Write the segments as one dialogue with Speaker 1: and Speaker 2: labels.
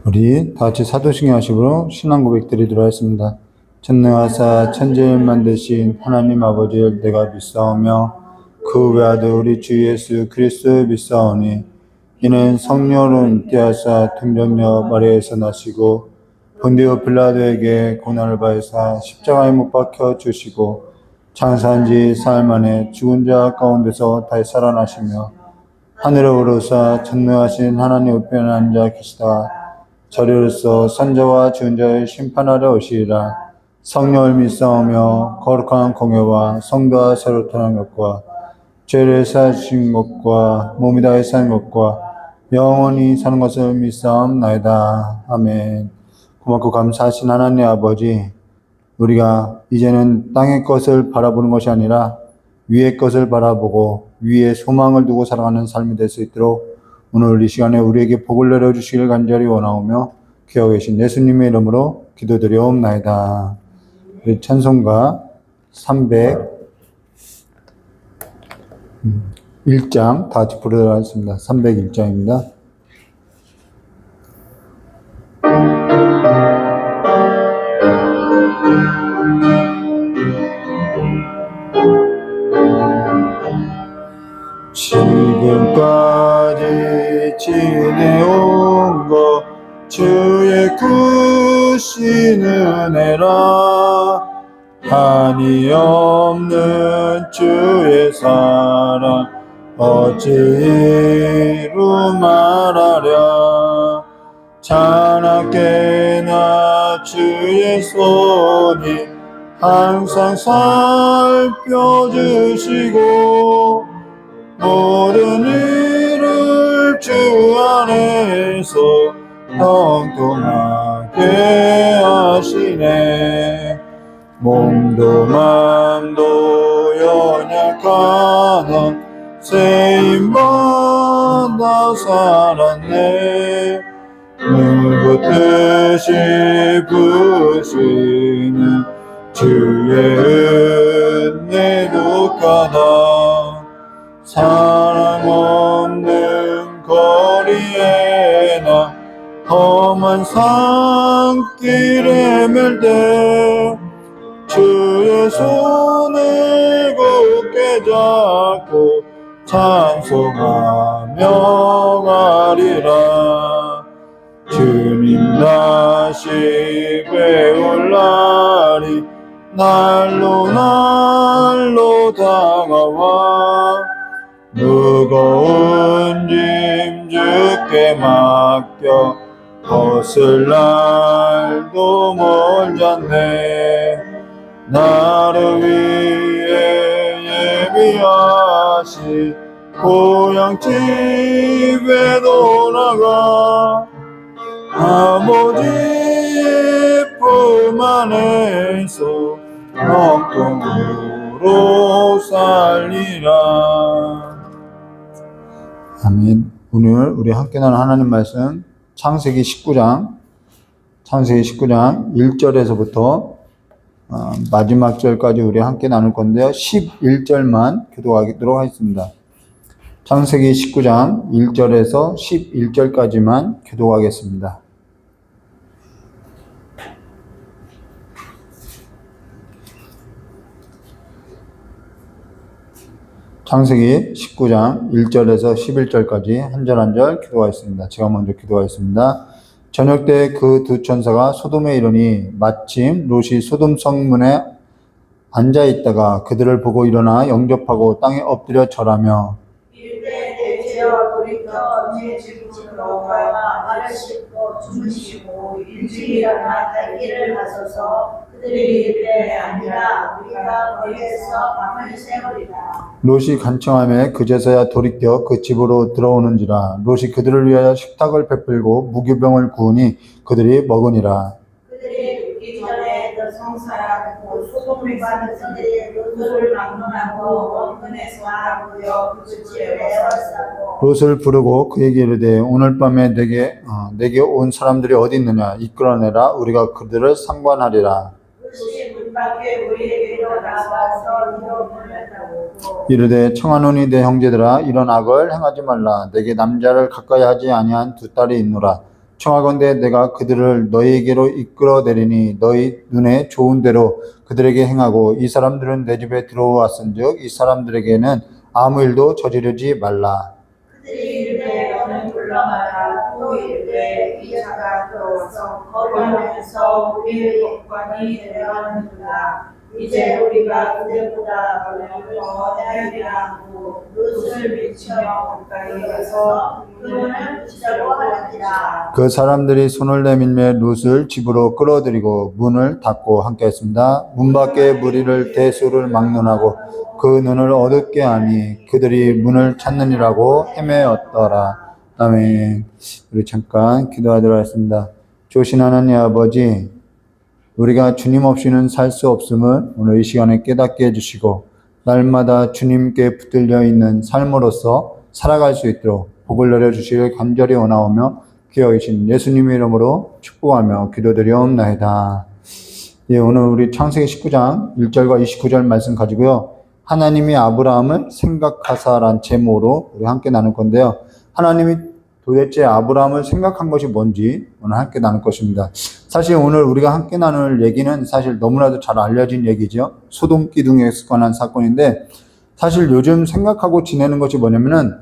Speaker 1: 우리 다 같이 사도신경 하시고 신앙 고백 드리도록 하겠습니다. 전능하사 천지를 만드신 하나님 아버지를 내가 믿사오며 그 외아들 우리 주 예수 그리스도를 믿사오니 이는 성령으로 잉태하사 동정녀 마리아에서 나시고 본디오 빌라도에게 고난을 받으사 십자가에 못 박혀 주시고 장사한 지 사흘 만에 죽은 자 가운데서 다시 살아나시며 하늘에 오르사 전능하신 하나님 우편에 앉아 계시다 저리로서 선자와 죽은 자를 심판하러 오시리라. 성령을 믿사오며 거룩한 공예와 성도와 서로 통한 것과 죄를 사하신 것과 몸이 다해 사는 것과 영원히 사는 것을 믿사옵나이다. 아멘. 고맙고 감사하신 하나님 아버지, 우리가 이제는 땅의 것을 바라보는 것이 아니라 위의 것을 바라보고 위에 소망을 두고 살아가는 삶이 될 수 있도록 오늘 이 시간에 우리에게 복을 내려주시길 간절히 원하오며 귀하고 계신 예수님의 이름으로 기도드려옵나이다. 우리 찬송가 301장 다 같이 부르도록 하겠습니다. 301장입니다. 지금까지 지내온 것 주의 크신 은혜라 한이 없는 주의 사랑 어찌 이루 말하랴 자나깨나 주의 손이 항상 살펴주시고 모든 일을 주 안에서 형통하게 하시네 몸도 맘도 연약한 세임받아 살았네 눈부듯이 부시는 주의 은혜도 까다 사람 없는 거리에나 험한 산길에 멜때 주의 손을 굳게 잡고 찬송하며 가리라 주님 다시 배울 날이 날로 날로 다가와 무거운 짐 주께 맡겨 벗을 날도 멀잖네 나를 위해 예비하신 고향집에 돌아가 아버지의 품 안에서 영통으로 살리라. 아멘. 오늘 우리 함께 나눈 하나님 말씀 창세기 19장 1절에서부터 마지막 절까지 우리 함께 나눌 건데요. 11절만 교독하도록 하겠습니다. 창세기 19장 1절에서 11절까지만 교독하겠습니다. 창세기 19장 1절에서 11절까지 한 절 한 절 기도하겠습니다. 제가 먼저 기도하겠습니다. 저녁 때 그 두 천사가 소돔에 이르니 마침 롯이 소돔 성문에 앉아있다가 그들을 보고 일어나 영접하고 땅에 엎드려 절하며
Speaker 2: 이르되 대지여 돌이켜 네 집으로 넘어가 말을 씻고 주무시고 일찍 일어나 갈 길을 가소서 그들이 이르되 아니라 우리가 거기에서 밤을 새우리라.
Speaker 1: 롯이 간청하며 그제서야 돌이켜 그 집으로 들어오는지라. 롯이 그들을 위하여 식탁을 베풀고 무교병을 구우니 그들이 먹으니라.
Speaker 2: 그들이 죽기 전에 그 성사람 곧 소돔과 백성들이 롯을 막론하고 원근에서 나무여 그 집에 내어싸고
Speaker 1: 롯을 부르고 그에게 이르되 오늘 밤에 내게 온 사람들이 어디 있느냐 이끌어내라. 우리가 그들을 상관하리라.
Speaker 2: 롯이 문 밖에 우리에게로 나와서 이로 물렸다고.
Speaker 1: 이르되 청하노니 내 형제들아 이런 악을 행하지 말라. 내게 남자를 가까이 하지 아니한 두 딸이 있노라. 청하건대 내가 그들을 너희에게로 이끌어내리니 너희 눈에 좋은 대로 그들에게 행하고 이 사람들은 내 집에 들어왔은즉 이 사람들에게는 아무 일도 저지르지 말라.
Speaker 2: 그들이 이르되 너는 물러가라. 또 이르되 이 자가 들어와서 거류하면서 우리의 법관이 되어가는구나. 이제 우리가 그들보다 더 다르리라 하고 롯을 밀치며 가까이 가서 그분을 붙이자고 하였니라.
Speaker 1: 그 사람들이 손을 내밀며 롯을 집으로 끌어들이고 문을 닫고 함께했습니다. 문 밖에 무리를 대수를 막론하고 그 눈을 어둡게 하니 그들이 문을 찾느니라고 헤매었더라. 아멘. 우리 잠깐 기도하도록 하겠습니다. 좋으신 하나님 아버지, 우리가 주님 없이는 살 수 없음을 오늘 이 시간에 깨닫게 해주시고 날마다 주님께 붙들려 있는 삶으로서 살아갈 수 있도록 복을 내려주시길 간절히 원하오며 귀하 계신 예수님의 이름으로 축복하며 기도드리옵나이다. 예, 오늘 우리 창세기 19장 1절과 29절 말씀 가지고요. 하나님이 아브라함을 생각하사란 제목으로 우리 함께 나눌 건데요. 하나님이 도대체 아브라함을 생각한 것이 뭔지 오늘 함께 나눌 것입니다. 사실 오늘 우리가 함께 나눌 얘기는 사실 너무나도 잘 알려진 얘기죠. 소돔 기둥에 관한 사건인데 사실 요즘 생각하고 지내는 것이 뭐냐면은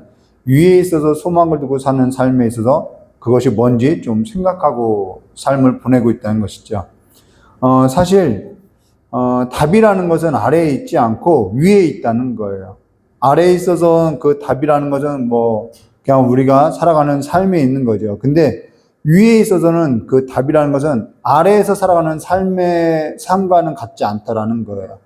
Speaker 1: 위에 있어서 소망을 두고 사는 삶에 있어서 그것이 뭔지 좀 생각하고 삶을 보내고 있다는 것이죠. 사실 답이라는 것은 아래에 있지 않고 위에 있다는 거예요. 아래에 있어서 그 답이라는 것은 뭐 그냥 우리가 살아가는 삶에 있는 거죠. 근데 위에 있어서는 그 답이라는 것은 아래에서 살아가는 삶과는 같지 않다라는 거예요.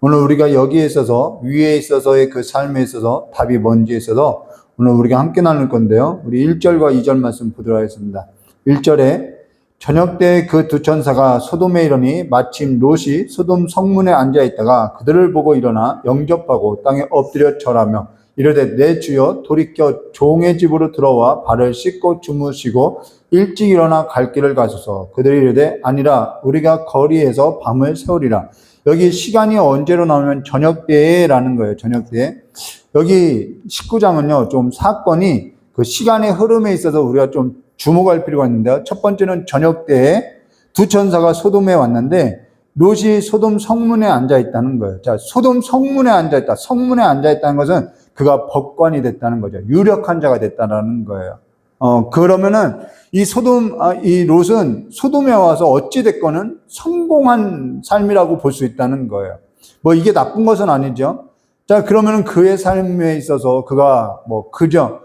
Speaker 1: 오늘 우리가 여기에 있어서 위에 있어서의 그 삶에 있어서 답이 뭔지에 있어서 오늘 우리가 함께 나눌 건데요. 우리 1절과 2절 말씀 보도록 하겠습니다. 1절에 저녁 때 그 두 천사가 소돔에 이르니 마침 롯이 소돔 성문에 앉아 있다가 그들을 보고 일어나 영접하고 땅에 엎드려 절하며 이르되 내 주여 돌이켜 종의 집으로 들어와 발을 씻고 주무시고 일찍 일어나 갈 길을 가소서. 그들이 이르되 아니라 우리가 거리에서 밤을 새우리라. 여기 시간이 언제로 나오면 저녁 때라는 거예요. 저녁 때. 여기 19장은요, 좀 사건이 그 시간의 흐름에 있어서 우리가 좀 주목할 필요가 있는데요. 첫 번째는 저녁 때에 두 천사가 소돔에 왔는데 롯이 소돔 성문에 앉아 있다는 거예요. 자, 소돔 성문에 앉아 있다. 성문에 앉아 있다는 것은 그가 법관이 됐다는 거죠. 유력한 자가 됐다는 거예요. 그러면은 이 롯은 소돔에 와서 어찌됐거는 성공한 삶이라고 볼 수 있다는 거예요. 뭐 이게 나쁜 것은 아니죠. 자, 그러면은 그의 삶에 있어서 그가 뭐 그저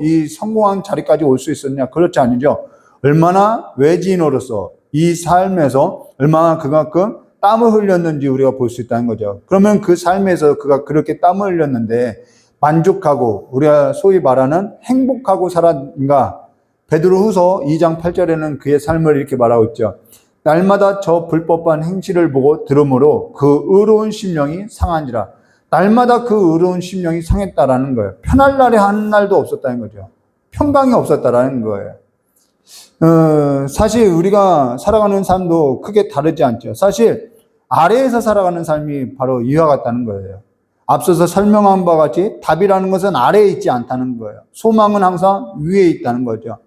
Speaker 1: 이 성공한 자리까지 올 수 있었냐? 그렇지 아니죠. 얼마나 외지인으로서 이 삶에서 얼마나 그만큼 땀을 흘렸는지 우리가 볼 수 있다는 거죠. 그러면 그 삶에서 그가 그렇게 땀을 흘렸는데 만족하고 우리가 소위 말하는 행복하고 살았는가? 베드로후서 2장 8절에는 그의 삶을 이렇게 말하고 있죠. 날마다 저 불법한 행실을 보고 들으므로 그 의로운 심령이 상한지라. 날마다 그 의로운 심령이 상했다라는 거예요. 편할 날에 한 날도 없었다는 거죠. 평강이 없었다라는 거예요. 사실 우리가 살아가는 삶도 크게 다르지 않죠. 사실 아래에서 살아가는 삶이 바로 이와 같다는 거예요. 앞서서 설명한 바와 같이 답이라는 것은 아래에 있지 않다는 거예요. 소망은 항상 위에 있다는 거죠.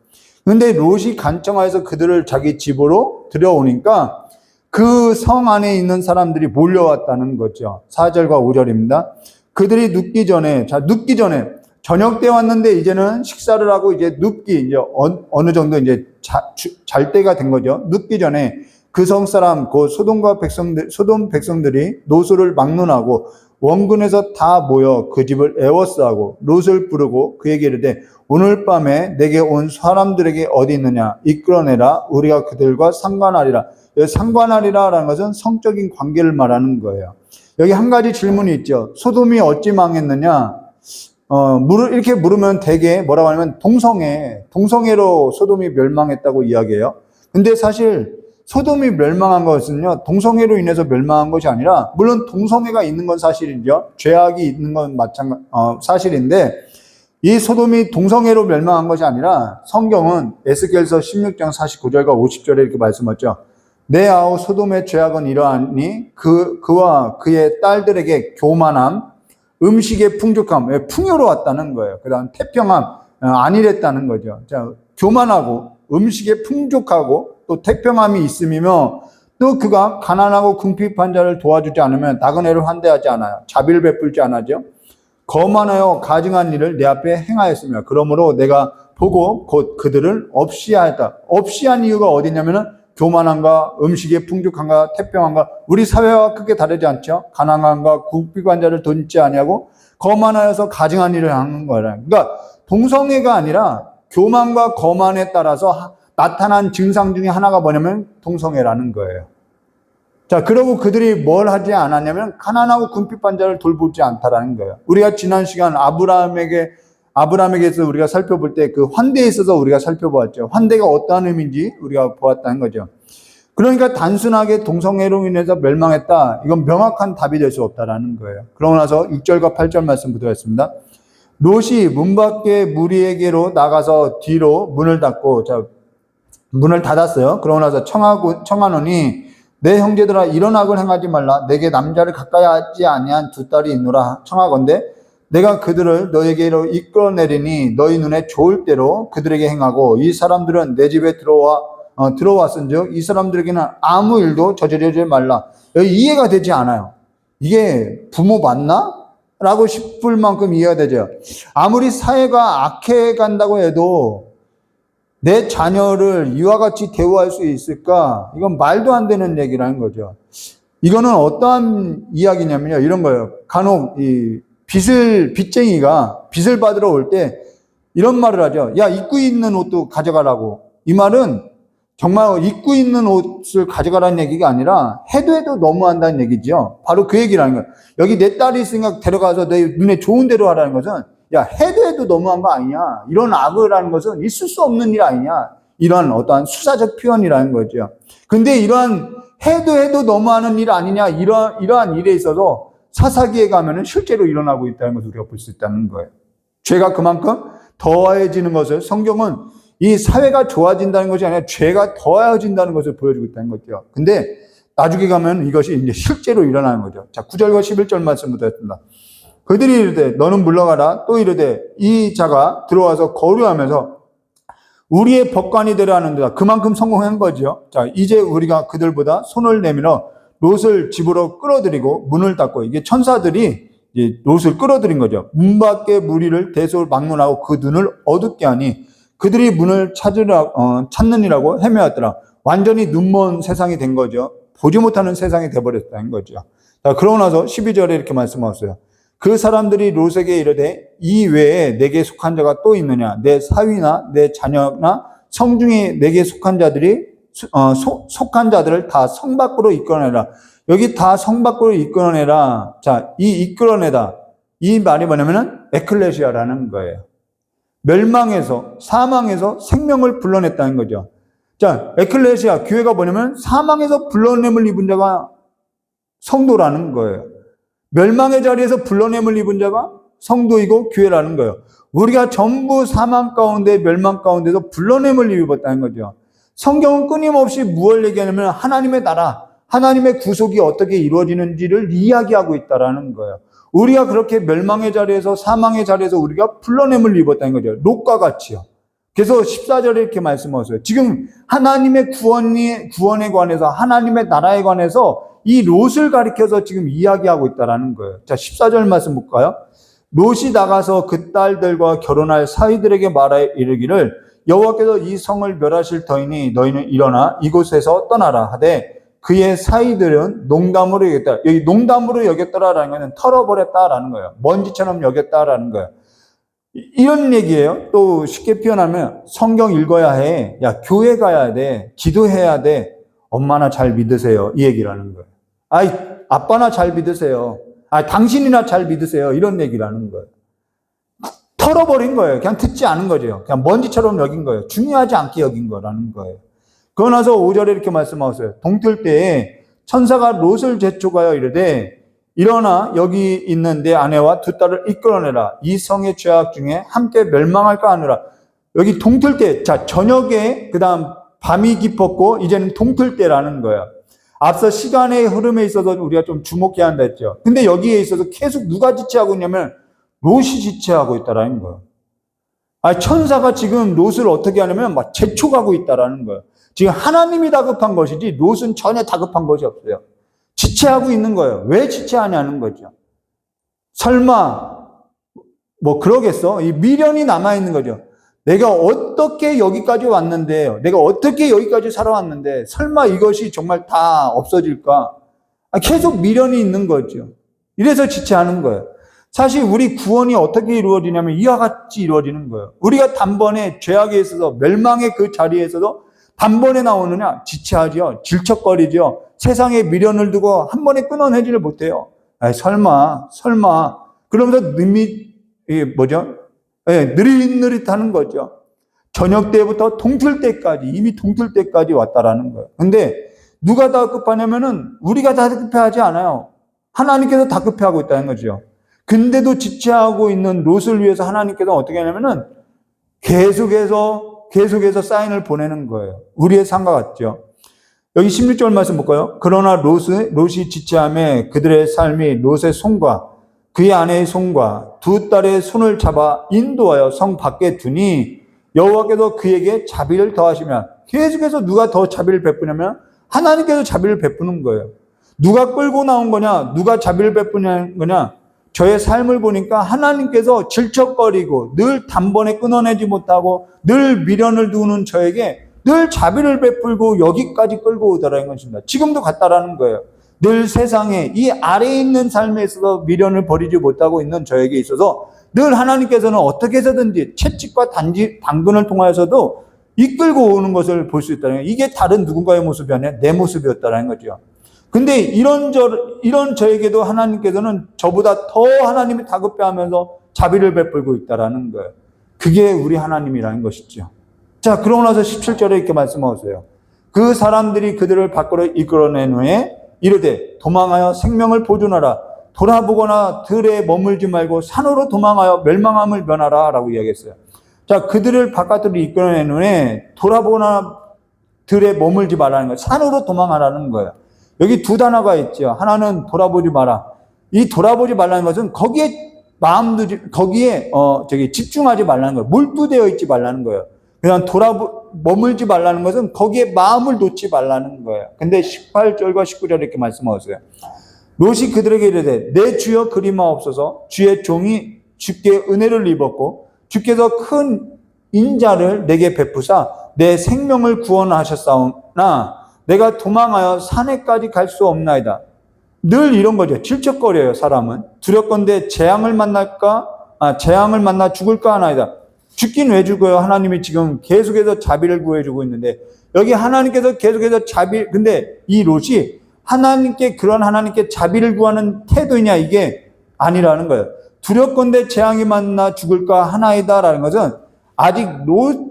Speaker 1: 그런데 롯이 간청하여서 그들을 자기 집으로 들여오니까 그 성 안에 있는 사람들이 몰려왔다는 거죠. 4절과 5절입니다. 그들이 눕기 전에 저녁 때 왔는데 이제는 식사를 하고 이제 이제 어느 정도 이제 잘 때가 된 거죠. 눕기 전에 그 성 사람, 그 소돔 백성들이 노소를 막론하고 원군에서 다 모여 그 집을 에워싸고 롯을 부르고 그에게 이르되 오늘 밤에 내게 온 사람들에게 어디 있느냐 이끌어내라 우리가 그들과 상관하리라. 상관하리라라는 것은 성적인 관계를 말하는 거예요. 여기 한 가지 질문이 있죠. 소돔이 어찌 망했느냐? 이렇게 물으면 대개 뭐라고 하냐면 동성애로 소돔이 멸망했다고 이야기해요. 근데 사실 소돔이 멸망한 것은요, 동성애로 인해서 멸망한 것이 아니라, 물론 동성애가 있는 건 사실이죠. 죄악이 있는 건 사실인데, 이 소돔이 동성애로 멸망한 것이 아니라, 성경은 에스겔서 16장 49절과 50절에 이렇게 말씀하죠. 내 아우 소돔의 죄악은 이러하니, 그와 그의 딸들에게 교만함, 음식의 풍족함, 풍요로웠다는 거예요. 그 다음 태평함, 안일했다는 거죠. 자, 교만하고, 음식에 풍족하고, 또 태평함이 있음이며 또 그가 가난하고 궁핍한 자를 도와주지 않으면 나그네를 환대하지 않아요. 자비를 베풀지 않아죠. 거만하여 가증한 일을 내 앞에 행하였으며 그러므로 내가 보고 곧 그들을 없이하였다. 없이한 이유가 어디냐면은 교만함과 음식의 풍족함과 태평함과 우리 사회와 크게 다르지 않죠. 가난함과 궁핍한 자를 돕지 아니하고 거만하여서 가증한 일을 하는 거라. 그러니까 동성애가 아니라 교만과 거만에 따라서 나타난 증상 중에 하나가 뭐냐면 동성애라는 거예요. 자, 그러고 그들이 뭘 하지 않았냐면 가난하고 궁핍한 자를 돌보지 않다라는 거예요. 우리가 지난 시간 아브라함에게서 우리가 살펴볼 때 그 환대에 있어서 우리가 살펴보았죠. 환대가 어떠한 의미인지 우리가 보았다는 거죠. 그러니까 단순하게 동성애로 인해서 멸망했다. 이건 명확한 답이 될 수 없다라는 거예요. 그러고 나서 6절과 8절 말씀 보도록 롯이 문 밖에 무리에게로 나가서 뒤로 문을 닫고 문을 닫았어요. 그러고 나서 청하노니 내 형제들아 이런 악을 행하지 말라. 내게 남자를 가까이 하지 아니한 두 딸이 있노라. 청하건대 내가 그들을 너에게로 이끌어내리니 너희 눈에 좋을 대로 그들에게 행하고 이 사람들은 내 집에 들어왔은즉 이 사람들에게는 아무 일도 저지르지 말라. 여기 이해가 되지 않아요. 이게 부모 맞나? 라고 싶을 만큼 이해가 되죠. 아무리 사회가 악해 간다고 해도 내 자녀를 이와 같이 대우할 수 있을까? 이건 말도 안 되는 얘기라는 거죠. 이거는 어떠한 이야기냐면요. 이런 거예요. 간혹 빚쟁이가 빚을 받으러 올 때 이런 말을 하죠. 야, 입고 있는 옷도 가져가라고. 이 말은 정말 입고 있는 옷을 가져가라는 얘기가 아니라 해도 너무한다는 얘기죠. 바로 그 얘기라는 거예요. 여기 내 딸이 있으니까 데려가서 내 눈에 좋은 대로 하라는 것은 야, 해도 너무한 거 아니냐. 이런 악을 하는 것은 있을 수 없는 일 아니냐. 이런 어떠한 수사적 표현이라는 거죠. 근데 이러한 해도 너무하는 일 아니냐. 이러한 일에 있어서 사사기에 가면은 실제로 일어나고 있다는 것을 우리가 볼 수 있다는 거예요. 죄가 그만큼 더해지는 것을 성경은 이 사회가 좋아진다는 것이 아니라 죄가 더해진다는 것을 보여주고 있다는 거죠. 근데 나중에 가면 이것이 이제 실제로 일어나는 거죠. 자, 9절과 11절 말씀부터 했습니다. 그들이 이르되 너는 물러가라. 또 이르되 이 자가 들어와서 거류하면서 우리의 법관이 되려 하는데다. 그만큼 성공한 거죠. 자, 이제 우리가 그들보다 손을 내밀어 롯을 집으로 끌어들이고 문을 닫고 이게 천사들이 이제 롯을 끌어들인 거죠. 문 밖에 무리를 대속을 막론하고 그 눈을 어둡게 하니 그들이 문을 찾느니라고 헤매었더라. 완전히 눈먼 세상이 된 거죠. 보지 못하는 세상이 돼버렸다는 거죠. 자, 그러고 나서 12절에 이렇게 말씀하셨어요. 그 사람들이 롯에게 이르되 이 외에 내게 속한 자가 또 있느냐? 내 사위나 내 자녀나 성중에 내게 속한 자들을 다 성 밖으로 이끌어내라. 여기 다 성 밖으로 이끌어내라. 자, 이 이끌어내다. 이 말이 뭐냐면은 에클레시아라는 거예요. 멸망에서, 사망에서 생명을 불러냈다는 거죠. 자, 에클레시아, 교회가 뭐냐면 사망에서 불러냄을 입은 자가 성도라는 거예요. 멸망의 자리에서 불러냄을 입은 자가 성도이고 교회라는 거예요. 우리가 전부 사망 가운데 멸망 가운데서 불러냄을 입었다는 거죠. 성경은 끊임없이 무엇을 얘기하냐면 하나님의 나라, 하나님의 구속이 어떻게 이루어지는지를 이야기하고 있다는 거예요. 우리가 그렇게 멸망의 자리에서 사망의 자리에서 우리가 불러냄을 입었다는 거죠. 롯과 같이요. 그래서 14절에 이렇게 말씀하세요. 지금 하나님의 구원에 관해서 하나님의 나라에 관해서 이 롯을 가리켜서 지금 이야기하고 있다는 거예요. 자, 14절 말씀 볼까요? 롯이 나가서 그 딸들과 결혼할 사위들에게 말하여 이르기를 여호와께서 이 성을 멸하실 터이니 너희는 일어나 이곳에서 떠나라 하되 그의 사이들은 농담으로 여겼다. 여기 농담으로 여겼다라는 것은 털어버렸다라는 거예요. 먼지처럼 여겼다라는 거예요. 이런 얘기예요. 또 쉽게 표현하면 성경 읽어야 해. 야, 교회 가야 돼. 기도해야 돼. 엄마나 잘 믿으세요. 이 얘기라는 거예요. 아이, 아빠나 잘 믿으세요. 아, 당신이나 잘 믿으세요. 이런 얘기라는 거예요. 털어버린 거예요. 그냥 듣지 않은 거죠. 그냥 먼지처럼 여긴 거예요. 중요하지 않게 여긴 거라는 거예요. 그러고 나서 5절에 이렇게 말씀하세요. 동틀 때에 천사가 롯을 재촉하여 이르되 일어나 여기 있는 내 아내와 두 딸을 이끌어내라. 이 성의 죄악 중에 함께 멸망할까 하느라. 여기 동틀 때, 자, 저녁에 그다음 밤이 깊었고 이제는 동틀 때라는 거예요. 앞서 시간의 흐름에 있어서 우리가 좀 주목해야 한다 했죠. 근데 여기에 있어서 계속 누가 지체하고 있냐면 롯이 지체하고 있다라는 거예요. 천사가 지금 롯을 어떻게 하냐면 막 재촉하고 있다라는 거예요. 지금 하나님이 다급한 것이지 롯은 전혀 다급한 것이 없어요. 지체하고 있는 거예요. 왜 지체하냐는 거죠. 설마 뭐 그러겠어? 이 미련이 남아있는 거죠. 내가 어떻게 여기까지 왔는데, 내가 어떻게 여기까지 살아왔는데 설마 이것이 정말 다 없어질까? 계속 미련이 있는 거죠. 이래서 지체하는 거예요. 사실 우리 구원이 어떻게 이루어지냐면 이와 같이 이루어지는 거예요. 우리가 단번에 죄악에 있어서 멸망의 그 자리에 있어서 단번에 나오느냐? 지체하죠. 질척거리죠. 세상에 미련을 두고 한 번에 끊어내지를 못해요. 설마. 그러면서 느릿느릿하는 거죠. 저녁 때부터 동틀 때까지, 이미 동틀 때까지 왔다라는 거예요. 근데 누가 다급하냐면은 우리가 다급해하지 않아요. 하나님께서 다급해하고 있다는 거죠. 근데도 지체하고 있는 롯을 위해서 하나님께서 어떻게 하냐면은 계속해서 사인을 보내는 거예요. 우리의 삶과 같죠. 여기 16절 말씀 볼까요? 그러나 롯이 지체함에 그들의 삶이 롯의 손과 그의 아내의 손과 두 딸의 손을 잡아 인도하여 성 밖에 두니 여호와께서 그에게 자비를 더하시면, 계속해서 누가 더 자비를 베푸냐면 하나님께서 자비를 베푸는 거예요. 누가 끌고 나온 거냐? 누가 자비를 베푸는 거냐? 저의 삶을 보니까 하나님께서 질척거리고 늘 단번에 끊어내지 못하고 늘 미련을 두는 저에게 늘 자비를 베풀고 여기까지 끌고 오더라는 것입니다. 지금도 같다라는 거예요. 늘 세상에 이 아래에 있는 삶에 있어서 미련을 버리지 못하고 있는 저에게 있어서 늘 하나님께서는 어떻게 해서든지 채찍과 당근을 통하여서도 이끌고 오는 것을 볼 수 있다는 거예요. 이게 다른 누군가의 모습이 아니라 내 모습이었다는 거죠. 근데 이런 저에게도 하나님께서는 저보다 더 하나님이 다급해하면서 자비를 베풀고 있다라는 거예요. 그게 우리 하나님이라는 것이죠. 자, 그러고 나서 17절에 이렇게 말씀하세요. 그 사람들이 그들을 밖으로 이끌어낸 후에 이르되 도망하여 생명을 보존하라. 돌아보거나 들에 머물지 말고 산으로 도망하여 멸망함을 면하라 라고 이야기했어요. 자, 그들을 바깥으로 이끌어낸 후에 돌아보거나 들에 머물지 말라는 거예요. 산으로 도망하라는 거예요. 여기 두 단어가 있죠. 하나는 돌아보지 마라. 이 돌아보지 말라는 것은 거기에 집중하지 말라는 거예요. 몰두되어 있지 말라는 거예요. 그냥 머물지 말라는 것은 거기에 마음을 놓지 말라는 거예요. 근데 18절과 19절에 이렇게 말씀하세요. 롯이 그들에게 이르되 내 주여 그리마옵소서. 주의 종이 주께 은혜를 입었고 주께서 큰 인자를 내게 베푸사 내 생명을 구원하셨사오나 내가 도망하여 산에까지 갈 수 없나이다. 늘 이런 거죠. 질척거려요, 사람은. 두렵건대 재앙을 만나 죽을까 하나이다. 죽긴 왜 죽어요? 하나님이 지금 계속해서 자비를 구해주고 있는데, 여기 하나님께서 계속해서 근데 이 롯이 그런 하나님께 자비를 구하는 태도이냐, 이게 아니라는 거예요. 두렵건대 재앙이 만나 죽을까 하나이다라는 것은 아직 롯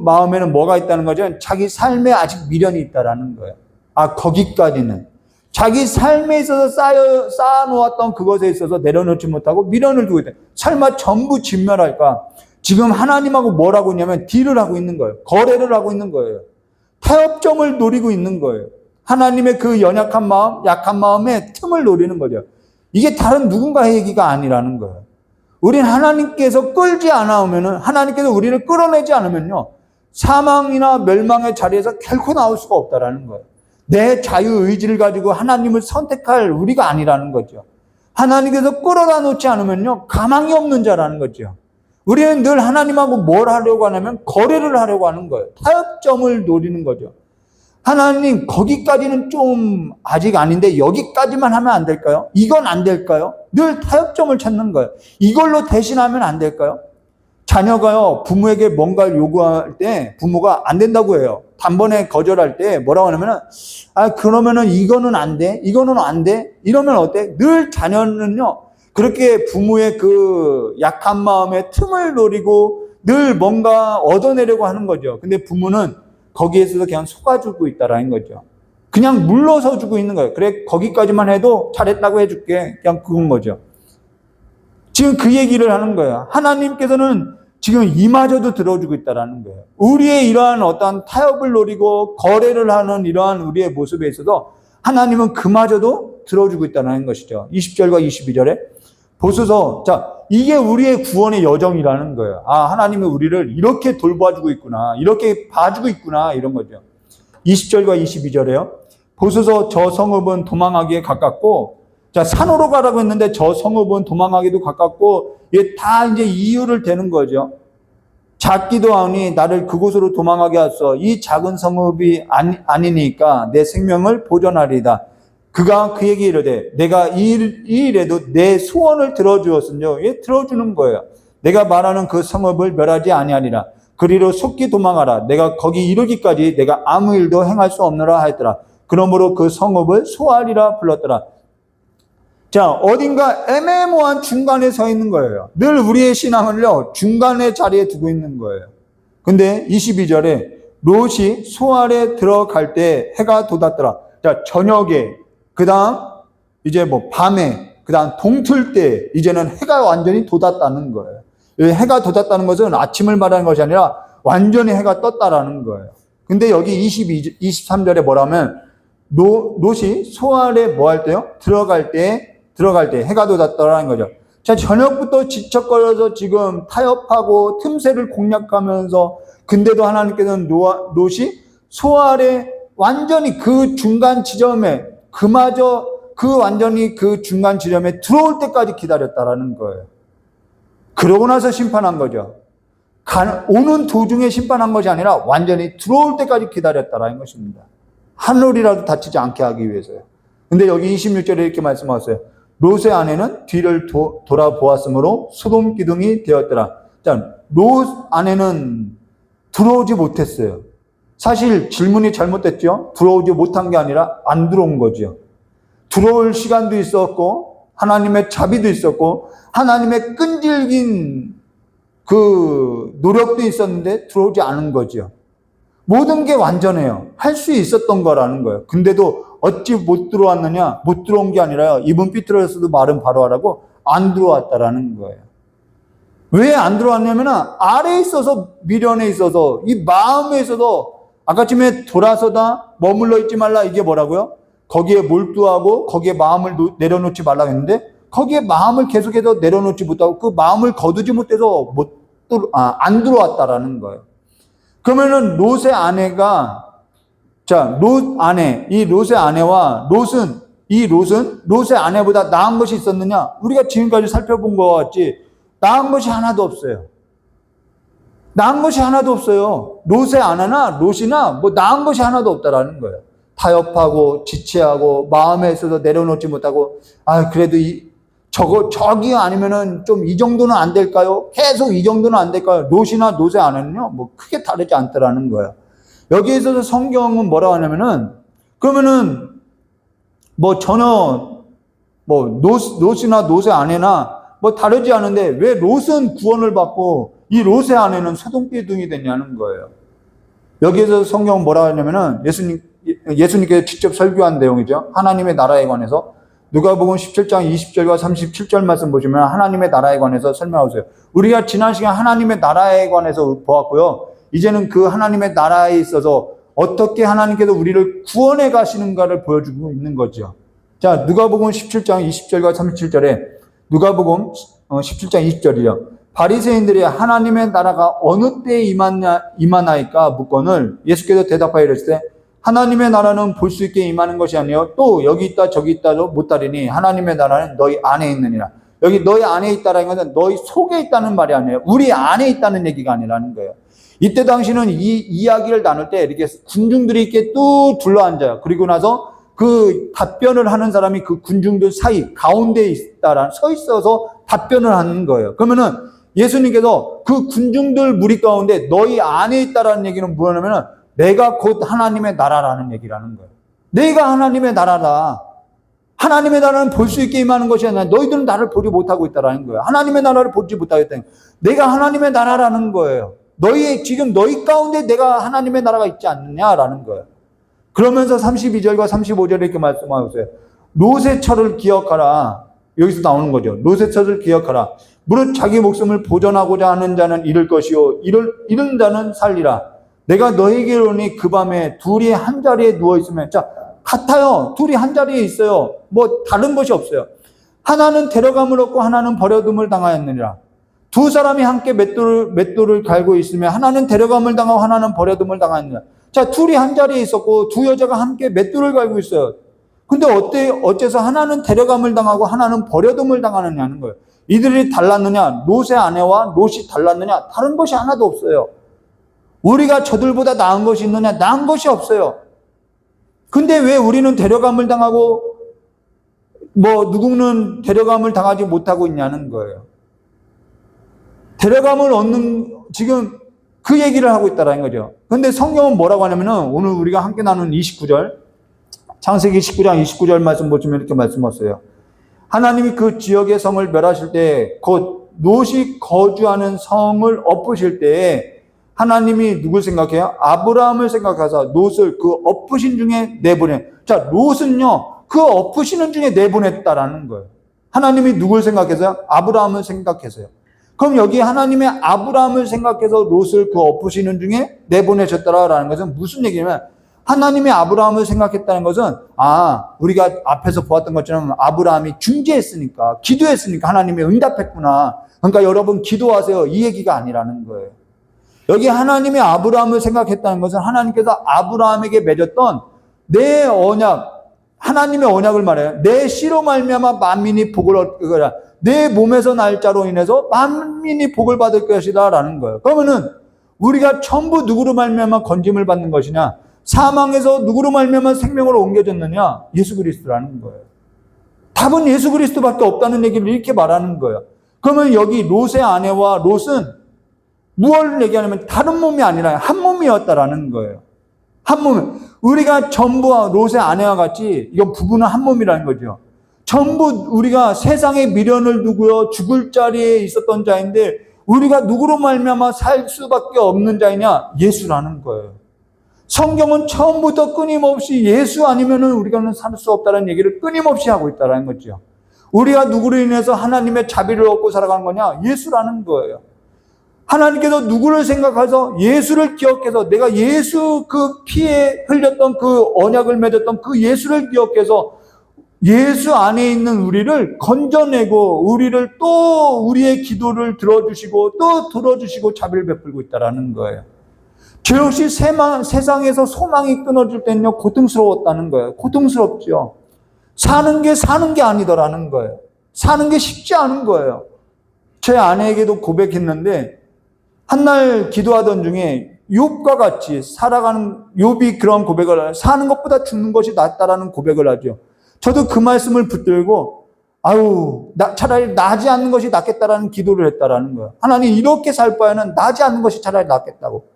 Speaker 1: 마음에는 뭐가 있다는 거죠? 자기 삶에 아직 미련이 있다라는 거예요. 거기까지는. 자기 삶에 있어서 쌓아놓았던 그것에 있어서 내려놓지 못하고 미련을 두고 있다. 설마 전부 진멸할까? 지금 하나님하고 뭘 하고 있냐면 딜을 하고 있는 거예요. 거래를 하고 있는 거예요. 타협점을 노리고 있는 거예요. 하나님의 그 연약한 마음, 약한 마음에 틈을 노리는 거죠. 이게 다른 누군가의 얘기가 아니라는 거예요. 우린 하나님께서 끌지 않으면은, 하나님께서 우리를 끌어내지 않으면요, 사망이나 멸망의 자리에서 결코 나올 수가 없다라는 거예요. 내 자유의지를 가지고 하나님을 선택할 우리가 아니라는 거죠. 하나님께서 끌어다 놓지 않으면요, 가망이 없는 자라는 거죠. 우리는 늘 하나님하고 뭘 하려고 하냐면 거래를 하려고 하는 거예요. 타협점을 노리는 거죠. 하나님, 거기까지는 좀 아직 아닌데 여기까지만 하면 안 될까요? 이건 안 될까요? 늘 타협점을 찾는 거예요. 이걸로 대신하면 안 될까요? 자녀가요, 부모에게 뭔가를 요구할 때 부모가 안 된다고 해요. 단번에 거절할 때 뭐라고 하냐면은, 그러면은 이거는 안 돼. 이거는 안 돼. 이러면 어때? 늘 자녀는요, 그렇게 부모의 그 약한 마음에 틈을 노리고 늘 뭔가 얻어내려고 하는 거죠. 근데 부모는 거기에서도 그냥 속아주고 있다라는 거죠. 그냥 물러서 주고 있는 거예요. 그래, 거기까지만 해도 잘했다고 해줄게. 그냥 그건 거죠. 지금 그 얘기를 하는 거예요. 하나님께서는 지금 이마저도 들어주고 있다라는 거예요. 우리의 이러한 어떠한 타협을 노리고 거래를 하는 이러한 우리의 모습에 있어서 하나님은 그마저도 들어주고 있다는 것이죠. 20절과 22절에 보소서, 자, 이게 우리의 구원의 여정이라는 거예요. 하나님이 우리를 이렇게 돌봐주고 있구나, 이렇게 봐주고 있구나, 이런 거죠. 20절과 22절에요. 보소서, 저 성읍은 도망하기에 가깝고, 자, 산으로 가라고 했는데 저 성읍은 도망하기도 가깝고, 이게 다 이제 이유를 대는 거죠. 작기도 하니 나를 그곳으로 도망하게 하소서. 이 작은 성읍이 아니니까 내 생명을 보존하리이다. 그가 그에게 이르되 내가 이 일에도 내 소원을 들어주었으며, 예, 들어주는 거예요. 내가 말하는 그 성읍을 멸하지 아니하리라. 그리로 속히 도망하라. 내가 거기 이르기까지 내가 아무 일도 행할 수 없느라 하였더라. 그러므로 그 성읍을 소알이라 불렀더라. 자, 어딘가 애매모호한 중간에 서 있는 거예요. 늘 우리의 신앙을요, 중간의 자리에 두고 있는 거예요. 근데 22절에 롯이 소알에 들어갈 때 해가 돋았더라. 자, 저녁에, 그 다음 이제 뭐 밤에, 그 다음 동틀 때 이제는 해가 완전히 돋았다는 거예요. 해가 돋았다는 것은 아침을 말하는 것이 아니라 완전히 해가 떴다라는 거예요. 근데 여기 23절에 뭐라면 롯이 소알에 뭐 할 때요? 들어갈 때 해가 돋았다라는 거죠. 자, 저녁부터 지척거려서 지금 타협하고 틈새를 공략하면서, 근데도 하나님께서는 롯이 소알에 완전히 그 중간 지점에, 완전히 그 중간 지점에 들어올 때까지 기다렸다라는 거예요. 그러고 나서 심판한 거죠. 오는 도중에 심판한 것이 아니라 완전히 들어올 때까지 기다렸다라는 것입니다. 한 올이라도 다치지 않게 하기 위해서요. 근데 여기 26절에 이렇게 말씀하셨어요. 롯의 아내는 뒤를 돌아보았으므로 소돔 기둥이 되었더라. 자, 롯 아내는 들어오지 못했어요. 사실 질문이 잘못됐죠. 들어오지 못한 게 아니라 안 들어온 거죠. 들어올 시간도 있었고 하나님의 자비도 있었고 하나님의 끈질긴 그 노력도 있었는데 들어오지 않은 거죠. 모든 게 완전해요. 할 수 있었던 거라는 거예요. 근데도 어찌 못 들어왔느냐? 못 들어온 게 아니라요. 입은 삐뚤어졌어도 말은 바로 하라고 안 들어왔다라는 거예요. 왜 안 들어왔냐면 아래에 있어서, 미련에 있어서, 이 마음에 있어서 아까쯤에 돌아서다 머물러 있지 말라, 이게 뭐라고요? 거기에 몰두하고 거기에 마음을 내려놓지 말라고 했는데 거기에 마음을 계속해서 내려놓지 못하고 그 마음을 거두지 못해서 안 들어왔다라는 거예요. 그러면은 롯의 아내가, 자, 이 롯의 아내와 롯은 롯의 아내보다 나은 것이 있었느냐? 우리가 지금까지 살펴본 것 같지 나은 것이 하나도 없어요. 나은 것이 하나도 없어요. 롯의 아내나 롯이나 뭐 나은 것이 하나도 없다라는 거예요. 타협하고 지체하고 마음에 있어서 내려놓지 못하고, 그래도 저기 아니면은 좀 이 정도는 안 될까요? 계속 이 정도는 안 될까요? 롯이나 롯의 아내는요, 뭐 크게 다르지 않더라는 거예요. 여기에 있어서 성경은 뭐라고 하냐면은, 그러면은 뭐 전혀 뭐 롯이나 롯의 아내나 뭐 다르지 않은데 왜 롯은 구원을 받고 이 롯의 아내는 소돔기둥이 됐냐는 거예요. 여기에서 성경은 뭐라고 하냐면은 예수님께서 직접 설교한 내용이죠. 하나님의 나라에 관해서. 누가복음 17장 20절과 37절 말씀 보시면 하나님의 나라에 관해서 설명하세요. 우리가 지난 시간 하나님의 나라에 관해서 보았고요. 이제는 그 하나님의 나라에 있어서 어떻게 하나님께서 우리를 구원해 가시는가를 보여주고 있는 거죠. 자, 누가복음 17장 20절과 37절에 누가복음 17장 20절이요. 바리새인들이 하나님의 나라가 어느 때에 임하나이까 묻거늘 예수께서 대답하여 이르시되 하나님의 나라는 볼 수 있게 임하는 것이 아니요 또 여기 있다 저기 있다도 못다리니 하나님의 나라는 너희 안에 있느니라. 여기 너희 안에 있다라는 것은 너희 속에 있다는 말이 아니에요. 우리 안에 있다는 얘기가 아니라는 거예요. 이때 당시는 이 이야기를 나눌 때 이렇게 군중들이 이렇게 뚝 둘러앉아요. 그리고 나서 그 답변을 하는 사람이 그 군중들 사이 가운데에 서 있어서 답변을 하는 거예요. 그러면은 예수님께서 그 군중들 무리 가운데 너희 안에 있다라는 얘기는 뭐냐면은 내가 곧 하나님의 나라라는 얘기라는 거예요. 내가 하나님의 나라다. 하나님의 나라는 볼 수 있게 임하는 것이 아니라 너희들은 나를 보지 못하고 있다라는 거예요. 하나님의 나라를 보지 못하겠다는 거예요. 내가 하나님의 나라라는 거예요. 지금 너희 가운데 내가 하나님의 나라가 있지 않느냐라는 거예요. 그러면서 32절과 35절에 이렇게 말씀하고 있어요. 노새철을 기억하라. 여기서 나오는 거죠. 노새철을 기억하라. 무릇 자기 목숨을 보존하고자 하는 자는 잃을 것이요 잃은 자는 살리라. 내가 너에게 이르노니 그 밤에 둘이 한 자리에 누워 있으면 자 같아요. 둘이 한 자리에 있어요. 뭐 다른 것이 없어요. 하나는 데려감을 얻고 하나는 버려둠을 당하였느니라. 두 사람이 함께 맷돌을 갈고 있으면 하나는 데려감을 당하고 하나는 버려둠을 당하였느니라. 자, 둘이 한 자리에 있었고 두 여자가 함께 맷돌을 갈고 있어요. 근데 어째서 하나는 데려감을 당하고 하나는 버려둠을 당하느냐는 거예요. 이들이 달랐느냐? 롯의 아내와 롯이 달랐느냐? 다른 것이 하나도 없어요. 우리가 저들보다 나은 것이 있느냐? 나은 것이 없어요. 근데 왜 우리는 데려감을 당하고 누구는 데려감을 당하지 못하고 있냐는 거예요. 데려감을 얻는 지금 그 얘기를 하고 있다는 거죠. 근데 성경은 뭐라고 하냐면은 오늘 우리가 함께 나눈 29절 창세기 19장 29절 말씀 보시면 이렇게 말씀하셨어요. 하나님이 그 지역의 성을 멸하실 때 곧 롯이 거주하는 성을 엎으실 때에 하나님이 누굴 생각해요? 아브라함을 생각하사 롯을 그 엎으신 중에 내보내. 자, 롯은요 그 엎으시는 중에 내보냈다라는 거예요. 하나님이 누굴 생각해서요? 아브라함을 생각해서요. 그럼 여기 하나님의 아브라함을 생각해서 롯을 그 엎으시는 중에 내보내셨다라는 것은 무슨 얘기냐면 하나님의 아브라함을 생각했다는 것은 우리가 앞에서 보았던 것처럼 아브라함이 중재했으니까 기도했으니까 하나님이 응답했구나. 그러니까 여러분 기도하세요. 이 얘기가 아니라는 거예요. 여기 하나님의 아브라함을 생각했다는 것은 하나님께서 아브라함에게 맺었던 내 언약, 하나님의 언약을 말해요. 내 씨로 말미암아 만민이 복을 얻게 하라. 내 몸에서 날 자로 인해서 만민이 복을 받을 것이다 라는 거예요. 그러면은 우리가 전부 누구로 말미암아 건짐을 받는 것이냐? 사망에서 누구로 말미암아 생명으로 옮겨졌느냐? 예수 그리스도라는 거예요. 답은 예수 그리스도밖에 없다는 얘기를 이렇게 말하는 거예요. 그러면 여기 롯의 아내와 롯은 무엇을 얘기하냐면 다른 몸이 아니라 한 몸이었다라는 거예요. 한 몸. 우리가 전부 롯의 아내와 같이 이건 부부는 한 몸이라는 거죠. 전부 우리가 세상에 미련을 두고요 죽을 자리에 있었던 자인데 우리가 누구로 말미암아 살 수밖에 없는 자이냐? 예수라는 거예요. 성경은 처음부터 끊임없이 예수 아니면은 우리가는 살 수 없다는 얘기를 끊임없이 하고 있다는 거죠. 우리가 누구로 인해서 하나님의 자비를 얻고 살아가는 거냐? 예수라는 거예요. 하나님께서 누구를 생각해서 예수를 기억해서 내가 예수 그 피에 흘렸던 그 언약을 맺었던 그 예수를 기억해서 예수 안에 있는 우리를 건져내고 우리를 또 우리의 기도를 들어주시고 또 들어주시고 자비를 베풀고 있다는 거예요. 죄 없이 세상에서 소망이 끊어질 때는요 고통스러웠다는 거예요. 고통스럽죠. 사는 게 아니더라는 거예요. 사는 게 쉽지 않은 거예요. 제 아내에게도 고백했는데 한날 기도하던 중에 욥과 같이 살아가는 욥이 그런 고백을 해요. 사는 것보다 죽는 것이 낫다라는 고백을 하죠. 저도 그 말씀을 붙들고 차라리 나지 않는 것이 낫겠다라는 기도를 했다라는 거예요. 하나님 이렇게 살 바에는 나지 않는 것이 차라리 낫겠다고.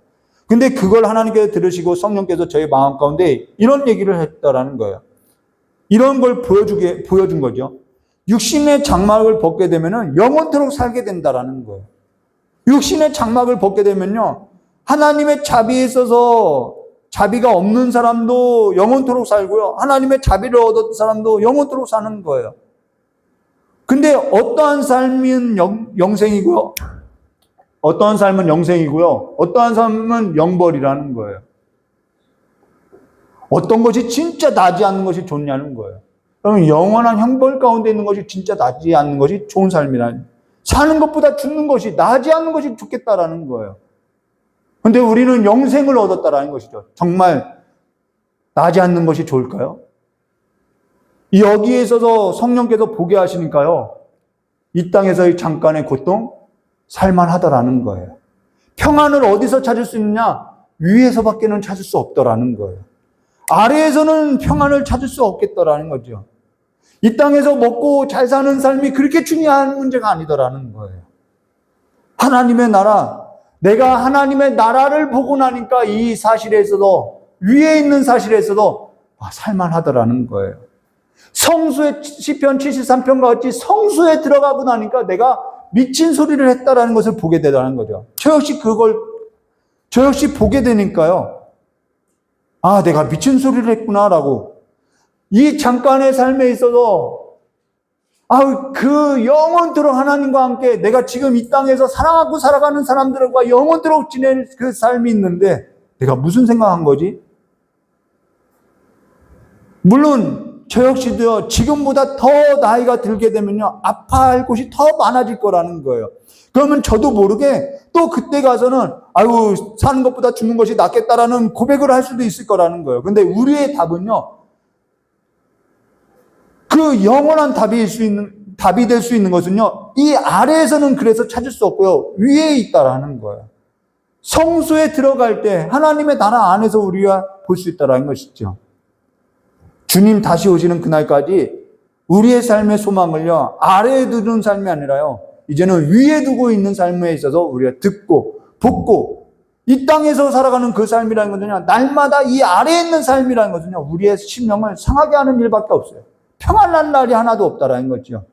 Speaker 1: 근데 그걸 하나님께서 들으시고 성령께서 저희 마음 가운데 이런 얘기를 했다라는 거예요. 이런 걸 보여준 거죠. 육신의 장막을 벗게 되면은 영원토록 살게 된다라는 거예요. 육신의 장막을 벗게 되면요. 하나님의 자비에 있어서 자비가 없는 사람도 영원토록 살고요. 하나님의 자비를 얻은 사람도 영원토록 사는 거예요. 근데 어떠한 삶은 영생이고요. 어떠한 삶은 영생이고요. 어떠한 삶은 영벌이라는 거예요. 어떤 것이 진짜 나지 않는 것이 좋냐는 거예요. 그러면 영원한 형벌 가운데 있는 것이 진짜 나지 않는 것이 좋은 삶이라는 사는 것보다 죽는 것이 나지 않는 것이 좋겠다라는 거예요. 근데 우리는 영생을 얻었다라는 것이죠. 정말 나지 않는 것이 좋을까요? 여기에 있어서 성령께서 보게 하시니까요. 이 땅에서의 잠깐의 고통 살만하더라는 거예요. 평안을 어디서 찾을 수 있느냐? 위에서밖에는 찾을 수 없더라는 거예요. 아래에서는 평안을 찾을 수 없겠더라는 거죠. 이 땅에서 먹고 잘 사는 삶이 그렇게 중요한 문제가 아니더라는 거예요. 하나님의 나라, 내가 하나님의 나라를 보고 나니까 이 사실에서도, 위에 있는 사실에서도 살만하더라는 거예요. 성수의 시편 73편과 같이 성수에 들어가고 나니까 내가 미친 소리를 했다라는 것을 보게 되다는 거죠. 저 역시 보게 되니까요. 내가 미친 소리를 했구나라고. 이 잠깐의 삶에 있어서 그 영원토록 하나님과 함께 내가 지금 이 땅에서 사랑하고 살아가는 사람들과 영원토록 지낼 그 삶이 있는데 내가 무슨 생각한 거지? 물론 저 역시도요, 지금보다 더 나이가 들게 되면요, 아파할 곳이 더 많아질 거라는 거예요. 그러면 저도 모르게 또 그때 가서는 사는 것보다 죽는 것이 낫겠다라는 고백을 할 수도 있을 거라는 거예요. 근데 우리의 답은요, 그 영원한 답이 될 수 있는 것은요, 이 아래에서는 그래서 찾을 수 없고요, 위에 있다라는 거예요. 성소에 들어갈 때 하나님의 나라 안에서 우리가 볼 수 있다라는 것이죠. 주님 다시 오시는 그날까지 우리의 삶의 소망을요, 아래에 두는 삶이 아니라요, 이제는 위에 두고 있는 삶에 있어서 우리가 듣고 볶고 이 땅에서 살아가는 그 삶이라는 것은요, 날마다 이 아래에 있는 삶이라는 것은요, 우리의 심령을 상하게 하는 일밖에 없어요. 평안한 날이 하나도 없다라는 거죠.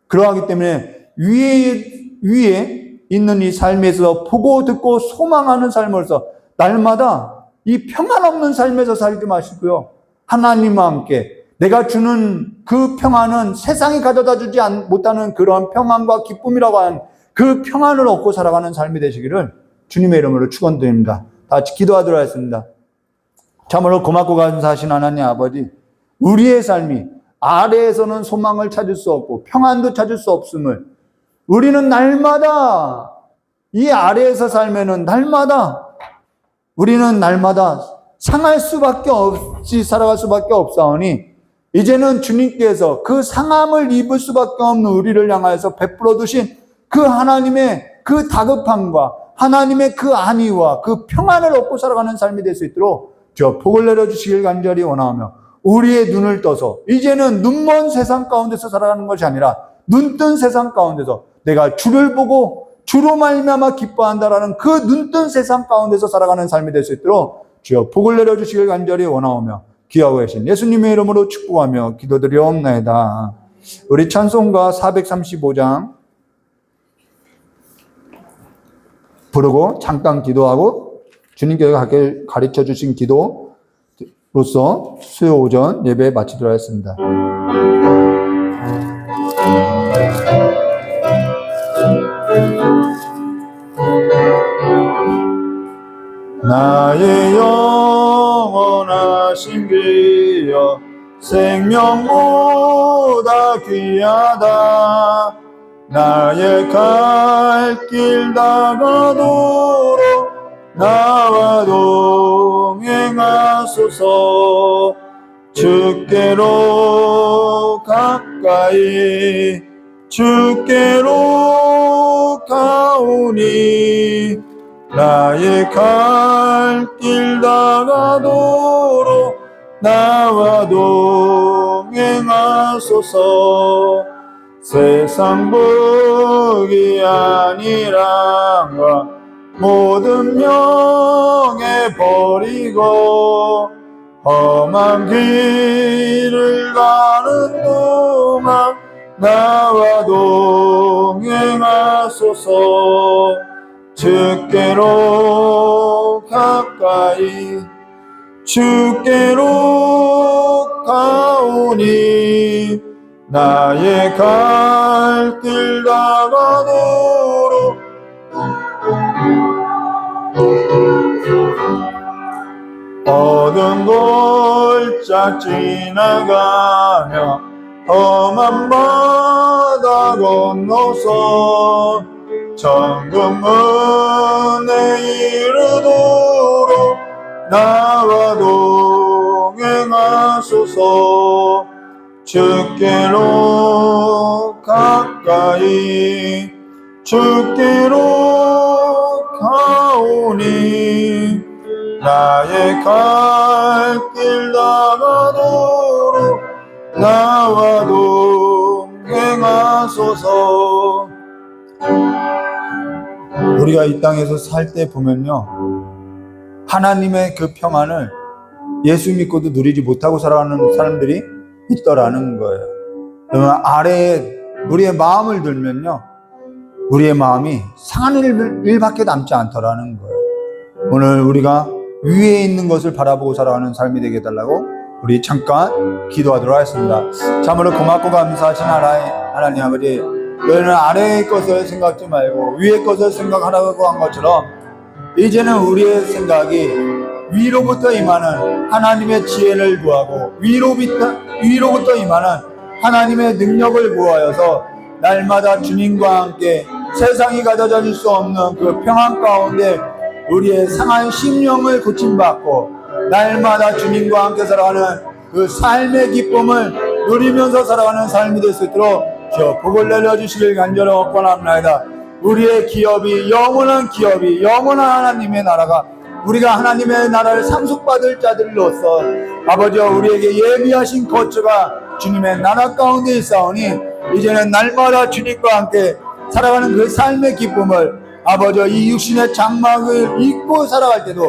Speaker 1: 그러하기 때문에 위에 있는 이 삶에서 보고 듣고 소망하는 삶으로서 날마다 이 평안 없는 삶에서 살지 마시고요, 하나님과 함께 내가 주는 그 평안은 세상이 가져다 주지 못하는 그런 평안과 기쁨이라고 하는 그 평안을 얻고 살아가는 삶이 되시기를 주님의 이름으로 축원드립니다. 다 같이 기도하도록 하겠습니다. 참으로 고맙고 감사하신 하나님 아버지, 우리의 삶이 아래에서는 소망을 찾을 수 없고 평안도 찾을 수 없음을, 우리는 날마다 이 아래에서 살면은 우리는 날마다 상할 수밖에 없이 살아갈 수밖에 없사오니, 이제는 주님께서 그 상함을 입을 수밖에 없는 우리를 향하여서 베풀어 두신 그 하나님의 그 다급함과 하나님의 그 안위와 그 평안을 얻고 살아가는 삶이 될 수 있도록 저 복을 내려주시길 간절히 원하오며, 우리의 눈을 떠서 이제는 눈먼 세상 가운데서 살아가는 것이 아니라 눈뜬 세상 가운데서 내가 주를 보고 주로 말미암아 기뻐한다라는 그 눈뜬 세상 가운데서 살아가는 삶이 될 수 있도록 주여 복을 내려주시길 간절히 원하오며, 귀하고 계신 예수님의 이름으로 축복하며 기도드리옵나이다. 우리 찬송가 435장 부르고 잠깐 기도하고 주님께서 가르쳐 주신 기도로서 수요 오전 예배 마치도록 하겠습니다. 나의 영원하신 비여 생명보다 귀하다. 나의 갈 길 다가도록 나와 동행하소서. 주께로 가까이 주께로 가오니 나의 갈 길 다가도록 나와 동행하소서. 세상 복이 아니란가 모든 명예 버리고 험한 길을 가는 동안 나와 동행하소서. 주께로 가까이 주께로 가오니 나의 갈 길 다가도록 어두운 골짜 지나가며 험한 바다 건너서 천국문에 이르도록 나와 동행하소서. 주께로 가까이 주께로 가 나오니 나의 갈 길 다가도록 나와 동행하소서. 우리가 이 땅에서 살 때 보면요, 하나님의 그 평안을 예수 믿고도 누리지 못하고 살아가는 사람들이 있더라는 거예요. 그러면 아래에 우리의 마음을 들면요, 우리의 마음이 상한 일밖에 남지 않더라는 거예요. 오늘 우리가 위에 있는 것을 바라보고 살아가는 삶이 되게 해달라고 우리 잠깐 기도하도록 하겠습니다. 참으로 고맙고 감사하신 하나님 아버지, 너희는 아래의 것을 생각지 말고 위의 것을 생각하라고 한 것처럼 이제는 우리의 생각이 위로부터 임하는 하나님의 지혜를 구하고 위로부터 임하는 하나님의 능력을 구하여서 날마다 주님과 함께 세상이 가져다 줄 수 없는 그 평안 가운데 우리의 상한 심령을 고침받고 날마다 주님과 함께 살아가는 그 삶의 기쁨을 누리면서 살아가는 삶이 될 수 있도록 저 복을 내려주시길 간절히 원합나이다. 우리의 기업이 영원한 하나님의 나라가 우리가 하나님의 나라를 상속받을 자들로서 아버지와 우리에게 예비하신 거처가 주님의 나라 가운데 있사오니 이제는 날마다 주님과 함께 살아가는 그 삶의 기쁨을 아버지와 이 육신의 장막을 잊고 살아갈 때도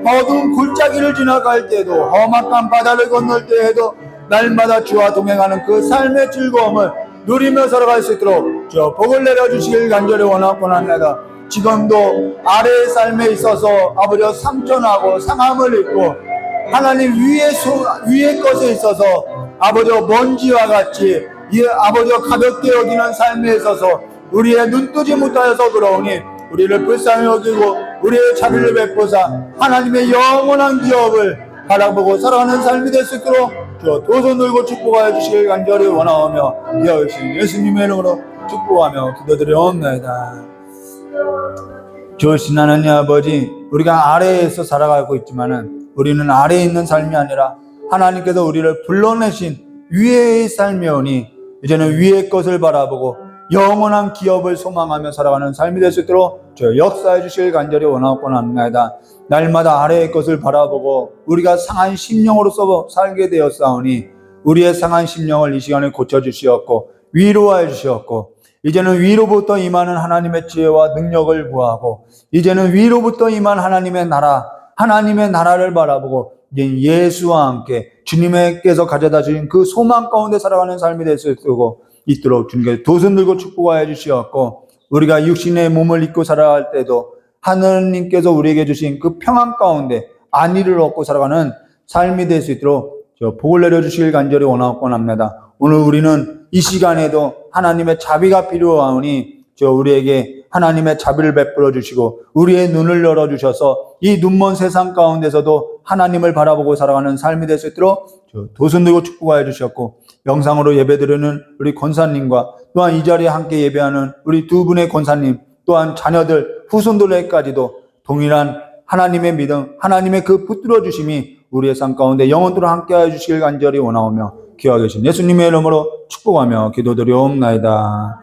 Speaker 1: 어두운 골짜기를 지나갈 때도 험악한 바다를 건널 때에도 날마다 주와 동행하는 그 삶의 즐거움을 누리며 살아갈 수 있도록 저 복을 내려주시길 간절히 원합니다. 지금도 아래의 삶에 있어서 아버지와 상처나고 상함을 입고 하나님 위의 것에 있어서 아버지와 먼지와 같이 아버지와 가볍게 여기는 삶에 있어서 우리의 눈뜨지 못하여서 그러오니 우리를 불쌍히 여기고 우리의 자비를 베푸사 하나님의 영원한 기업을 바라보고 살아가는 삶이 될 수 있도록 주 도손 들고 축복하여 주시길 간절히 원하오며 이하신 예수님의 이름으로 축복하며 기도드리옵나이다. 주신 하나님 아버지, 우리가 아래에서 살아가고 있지만은 우리는 아래에 있는 삶이 아니라 하나님께서 우리를 불러내신 위의 삶이오니 이제는 위의 것을 바라보고 영원한 기업을 소망하며 살아가는 삶이 될 수 있도록 저 역사해 주시길 간절히 원하옵나이다. 날마다 아래의 것을 바라보고 우리가 상한 심령으로서 살게 되었사오니 우리의 상한 심령을 이 시간에 고쳐주시었고 위로하여 주시었고 이제는 위로부터 임하는 하나님의 지혜와 능력을 구하고 이제는 위로부터 임한 하나님의 나라를 바라보고 예수와 함께 주님께서 가져다 주신 그 소망 가운데 살아가는 삶이 될 수 있도록 주님께서 도선 들고 축복하여 주시었고 우리가 육신의 몸을 입고 살아갈 때도 하나님께서 우리에게 주신 그 평안 가운데 안위를 얻고 살아가는 삶이 될 수 있도록 복을 내려주시길 간절히 원합니다. 오늘 우리는 이 시간에도 하나님의 자비가 필요하오니 우리에게 하나님의 자비를 베풀어 주시고 우리의 눈을 열어주셔서 이 눈먼 세상 가운데서도 하나님을 바라보고 살아가는 삶이 될 수 있도록 도선 들고 축복하여 주셨고 영상으로 예배드리는 우리 권사님과 또한 이 자리에 함께 예배하는 우리 두 분의 권사님 또한 자녀들 후손들에게까지도 동일한 하나님의 믿음 하나님의 그 붙들어 주심이 우리의 삶 가운데 영원토록 함께하여 주시길 간절히 원하오며 귀하 계신 예수님의 이름으로 축복하며 기도드리옵나이다.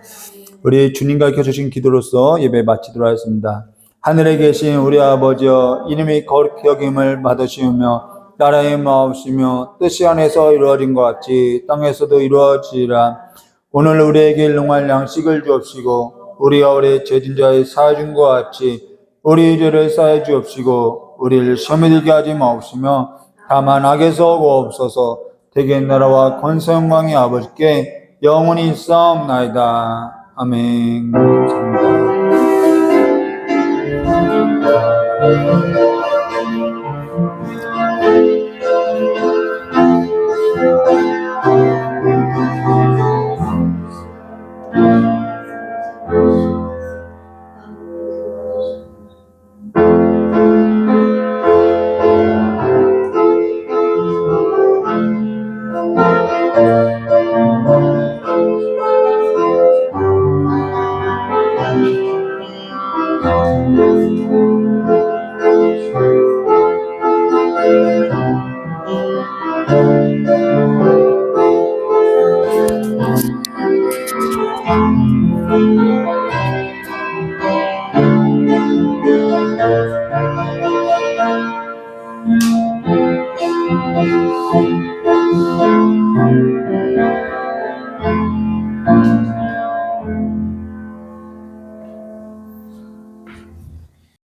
Speaker 1: 우리 주님과 켜주신 기도로서 예배 마치도록 하겠습니다. 하늘에 계신 우리 아버지여 이름이 거룩히 여김을 받으시오며 나라의 마옵시며 뜻이 하늘에서 이루어진 것 같이 땅에서도 이루어지리라. 오늘 우리에게 일용할 양식을 주옵시고 우리가 우리 죄진 자의 사해준 것 같이 우리 죄를 사해 주옵시고 우리를 시험에 들게 하지 마옵시며 다만 악에서 구하옵소서. 대개 나라와 권세 영광이 아버지께 영원히 있사옵나이다. 아멘. 감사합니다.